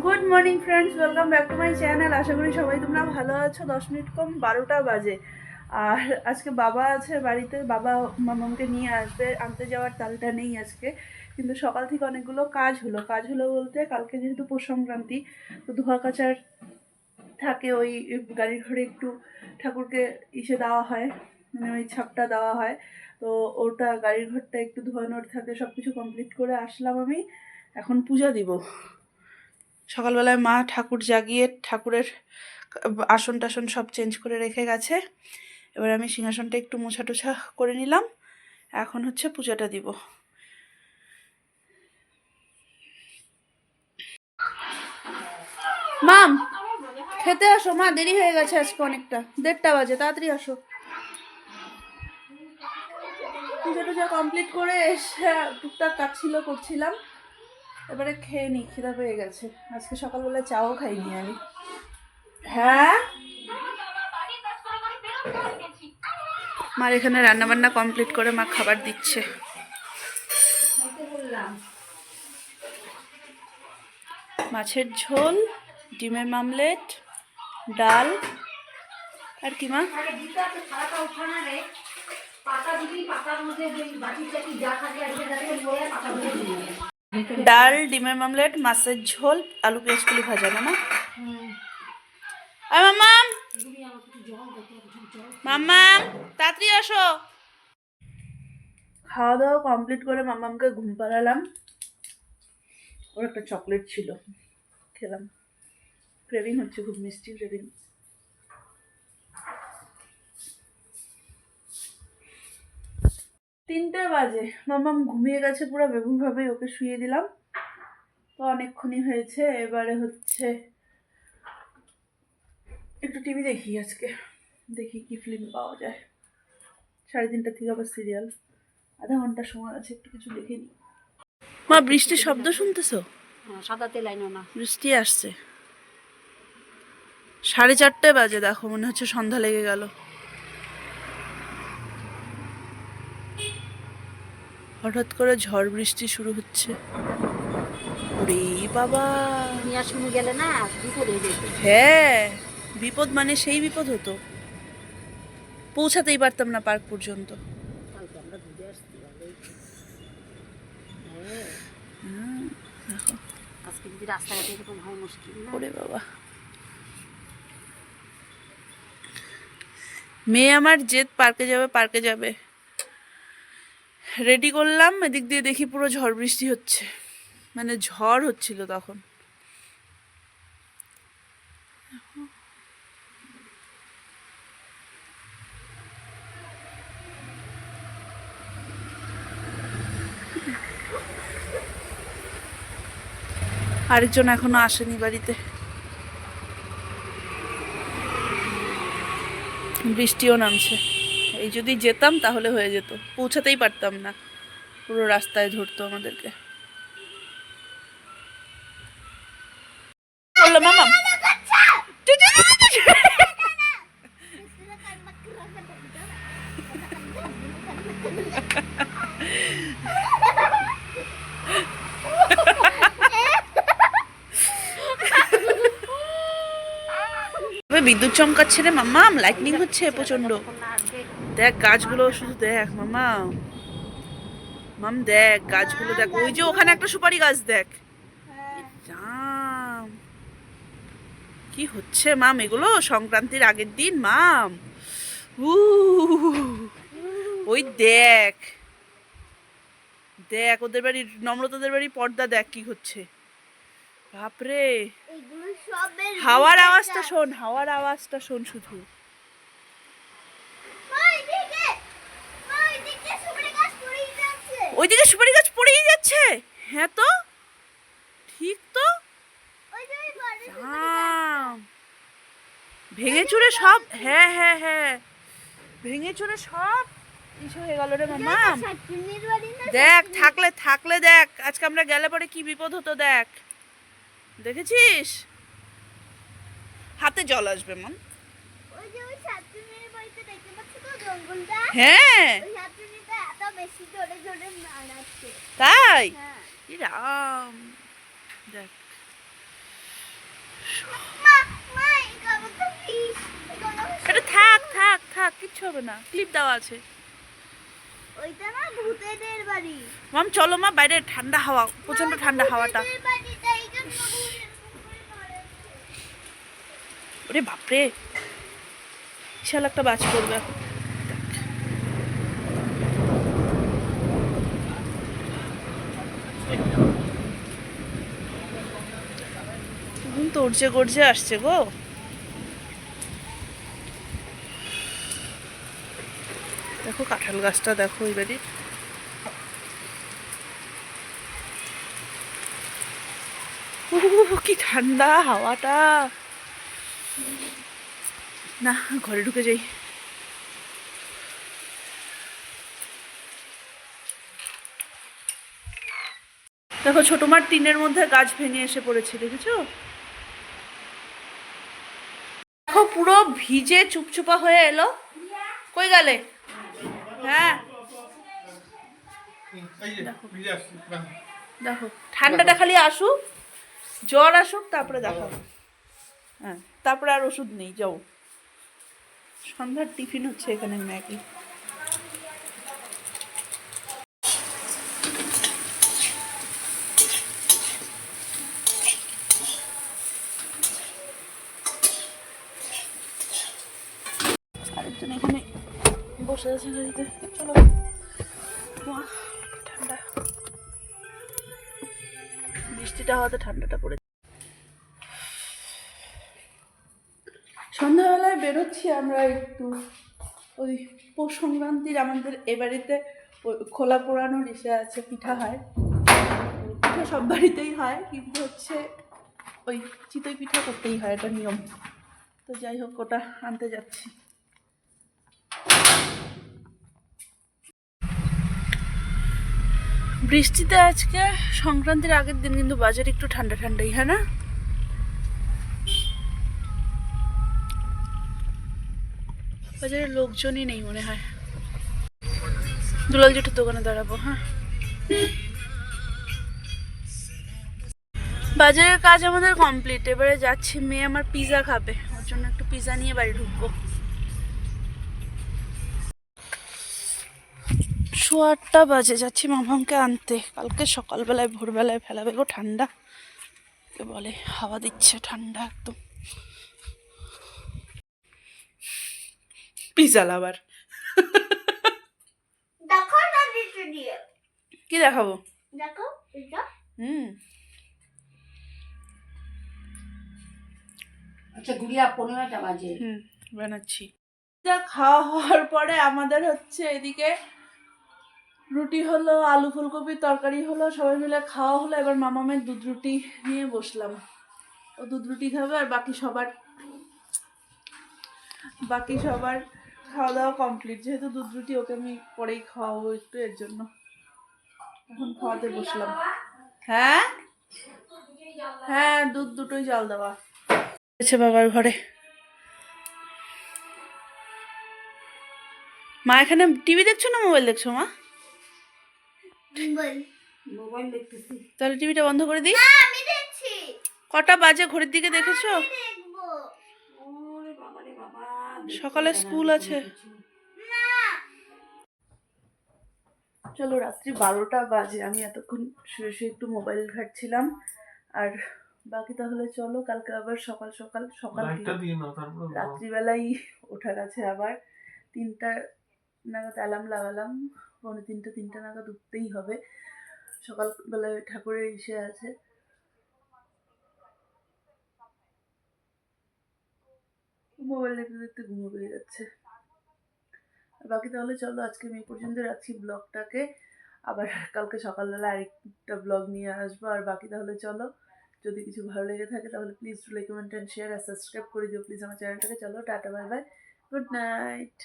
Good morning friends, welcome back to my channel. আশা করি সবাই তোমরা ভালো আছো। 10 মিনিট কম 12টা বাজে। আর আজকে বাবা আছে বাড়িতে, বাবা মামাকে নিয়ে আসবে, আনতে যাওয়ার তালটা নেই আজকে। কিন্তু সকাল থেকে অনেকগুলো কাজ হলো বলতে, কালকে যেহেতু পৌষ সংক্রান্তি, তো ধোয়া কাচার থাকে, ওই গাড়ির ঘরে একটু ঠাকুরকে দেওয়া হয়, মানে ওই ছাপটা দেওয়া হয়। তো ওটা গাড়ির ঘরটা একটু ধোয়ানোর থাকে, সব কিছু কমপ্লিট করে আসলাম আমি। এখন পূজা দিব। সকালবেলায় মা ঠাকুর জাগিয়ে ঠাকুরের আসন টাসন সব চেঞ্জ করে রেখে গেছে। এবার আমি সিংহাসনটা একটু মোছা টোছা করে নিলাম। এখন হচ্ছে পূজাটা দিব। মাম, খেতে আসো মা, দেরি হয়ে গেছে আজকে অনেকটা, 1:30 বাজে, তাড়াতাড়ি আসো। পূজা টুজা কমপ্লিট করে এসে টুকটাক কাজ ছিল, করছিলাম। এবারে খেয়ে নি, খিদা পেয়ে গেছে। আজকে সকালবেলা চাও খাইনি আমি। হ্যাঁ, মার এখানে রান্নাবান্না কমপ্লিট করে মা খাবার দিচ্ছে। মাছের ঝোল, ডিমের মামলেট, ডাল, আর কি মা? ডাল, ডিমের মামলেট, মাছের ঝোল, আলু পেঁয়াজ কলি ভাজা না মা? মাম্মাম, মাম্মাম তাড়াতাড়ি আসো। খাওয়া দাওয়া কমপ্লিট করে মাম্মামকে ঘুম পাড়ালাম। ওর একটা চকলেট ছিল, খেলাম। ক্রেভিং হচ্ছে, খুব মিষ্টি ক্রেভিং। 3টে বাজে, মাম্মাম ঘুমিয়ে গেছে পুরো বেগুন ভাবে, ওকে শুয়ে দিলাম। তো অনেকক্ষণই হয়েছে, এবারে হচ্ছে একটু টিভি দেখি। আজকে দেখি কি ফিল্ম পাওয়া যায়। 3:30 থেকে আবার সিরিয়াল, আধা ঘন্টা সময় আছে, একটু কিছু দেখে নি। মা, বৃষ্টির শব্দ শুনতেছো? সাদাতে লাইন না, বৃষ্টি আসছে। 4:30 বাজে, দেখো মনে হচ্ছে সন্ধ্যা লেগে গেল। হঠাৎ করে ঝড় বৃষ্টি শুরু হচ্ছে। ওরে বাবা, দুনিয়া শুনে গেলে না বিপদ হয়ে যেত। হ্যাঁ, বিপদ মানে সেই বিপদ হতো, পৌঁছাতেই পারতাম না পার্ক পর্যন্ত। কালকে আমরা ঘুরে আসছি ভালোই। দেখো, আজকে যদি রাস্তাঘাটে এরকম হয় মুশকিল না। ওরে বাবা, মেয়ে আমার জেদ পার্কে যাবে, পার্কে যাবে। রেডি করলাম, এদিক দিয়ে দেখি পুরো ঝড় বৃষ্টি হচ্ছে, মানে ঝড় হচ্ছিল তখন। আরেকজন এখনো আসেনি বাড়িতে, বৃষ্টিও নামছে। এই যদি যেতাম তাহলে হয়ে যেত, পৌঁছাতেই পারতাম না, পুরো রাস্তায় ধরতো আমাদেরকে। বললো মামা, বিদ্যুৎ চমকাচ্ছে রে মাম্মাম, লাইটনিং হচ্ছে প্রচন্ড। দেখ গাছগুলো, শুধু দেখ মামা, মাম দেখ গাছগুলো দেখ, ওই যে ওখানে একটা সুপারি গাছ দেখ। রাম, কি হচ্ছে মাম এগুলো সংক্রান্তির আগের দিন মাম। উ, ওই দেখ দেখ ওদের বাড়ির, নম্রতাদের বাড়ির পর্দা দেখ কি হচ্ছে। বাপরে, হাওয়ার আওয়াজটা শোন, হাওয়ার আওয়াজটা শোন শুধু। ওইদিকে সুপারি গাছ পড়েই যাচ্ছে। হ্যাঁ তো, ঠিক তো। ভেঙে চুরে সব, হ্যাঁ হ্যাঁ হ্যাঁ, ভেঙে চুরে সব কিছু হয়ে গেল রে মামা। দেখ, থাকলে থাকলে দেখ, আজকে আমরা গেলে পরে কি বিপদ হতো দেখ, দেখেছিস? হাতে জল আসবে মন। হ্যাঁ তাই, রাম, দেখ হবে না, ক্লিপ দেওয়া আছে। ওইটা না ভূতেদের বাড়ি। মাম চলো মা, বাইরে ঠান্ডা হাওয়া, প্রচন্ড ঠান্ডা হাওয়াটা। ভূতেদের বাড়িটা এই জন্য ওরে বাপরে, বিশাল একটা বাজ পড়বে এখন। এখন তো উড়ছে গড়ছে আসছে গো। দেখো কাঁঠাল গাছটা, দেখো এবারে কি ঠান্ডা হাওয়াটা। না, ঘরে ঢুকে যাই। দেখো ছোট মার টিনের মধ্যে গাছ ভেঙে এসে পড়েছে, দেখেছো? দেখো পুরো ভিজে চুপচুপা হয়ে এলো। কই গেলে? হ্যাঁ দেখো, ঠান্ডাটা খালি আসুক, জ্বর আসুক, তারপরে দেখাবো। হ্যাঁ, তারপরে আর ওষুধ নেই, যাও। সন্ধ্যার টিফিন হচ্ছে এখানে ম্যাগি। আরেকজন এখানে বসে আছে গাড়িতে। চলো, বাহ, ঠান্ডা, বৃষ্টিটা হওয়াতে ঠান্ডাটা পড়ে। সন্ধ্যাবেলায় বেরোচ্ছি আমরা একটু, ওই পৌষ সংক্রান্তির আমাদের এ বাড়িতে খোলা পোড়ানোর ইসে আছে, পিঠা হয়। পিঠা সব বাড়িতেই হয়, কিন্তু হচ্ছে ওই চিতই পিঠা করতেই হয়, এটা নিয়ম। তো যাই হোক, ওটা আনতে যাচ্ছি। বৃষ্টিতে আজকে সংক্রান্তির আগের দিন, কিন্তু বাজার একটু ঠান্ডা ঠান্ডাই, হ্যাঁ না? বাজারে লোকজনই নেই মনে হয়। দুলাল জেঠুর দোকানে দাঁড়াবো। হ্যাঁ, বাজারের কাজ আমাদের কমপ্লিট। এবারে যাচ্ছি, মেয়ে আমার পিৎজা খাবে, ওর জন্য একটু পিৎজা নিয়ে বাড়ি ঢুকবো। 8:15 বাজে, যাচ্ছি মামাকে আনতে। কালকে সকালবেলায় ভোরবেলায় ফেলাবে গো ঠান্ডা, কে বলে হাওয়া দিচ্ছে ঠান্ডা একদম। পিৎজা লাভার। দেখো না দিতে দিয়ে। কি দেখাবো? দেখো এটা। আচ্ছা গুড়িয়া 15টা বাজে। বানাচ্ছি। খাওয়া হওয়ার পরে আমাদের হচ্ছে এদিকে রুটি হলো, আলু ফুলকপির তরকারি হলো, সবাই মিলে খাওয়া হলো। এবার মামামের দুধ রুটি নিয়ে বসলাম, ও দুধ রুটি খাবে। আর বাকি সবার খাওয়া দাওয়া কমপ্লিট, যেহেতু দুধ রুটি ওকে আমি পরেই খাওয়াবো একটু, এর জন্য এখন খাওয়াতে বসলাম। হ্যাঁ হ্যাঁ, দুধ দুটোই জাল দেওয়া আছে বাবার ঘরে। মা এখানে টিভি দেখছো না মোবাইল দেখছো মা? মোবাইল দেখতেছি। তাহলে টিভিটা বন্ধ করে দিই। না, আমি দেখছি। কটা বাজে ঘড়ির দিকে দেখেছো? দেখবো। ওরে বাবা রে বাবা, সকালে স্কুল আছে। না। চলো, রাত্রি 12টা বাজে, আমি এতক্ষণ শুয়ে শুয়ে একটু মোবাইল ঘাঁটছিলাম। আর বাকি তাহলে চলো, কালকে আবার সকাল রাত্রিবেলাই ওঠা গেছে। আবার 3টা নাগাদ অ্যালার্ম লাগালাম, 3:45 নাগাদ উঠতেই হবে। সকালবেলায় ঠাকুরের ইসে আছে। মোবাইল দেখতে দেখতে ঘুমো পেয়ে যাচ্ছে। বাকি তাহলে চলো, আজকে আমি এই পর্যন্ত রাখছি ব্লগটাকে। আবার কালকে সকালবেলা আরেকটা ব্লগ নিয়ে আসবো। আর বাকি তাহলে চলো, যদি কিছু ভালো লেগে থাকে তাহলে please like, comment and share আর সাবস্ক্রাইব করে দিও প্লিজ আমার চ্যানেলটাকে। চলো, tata, bye bye, good night.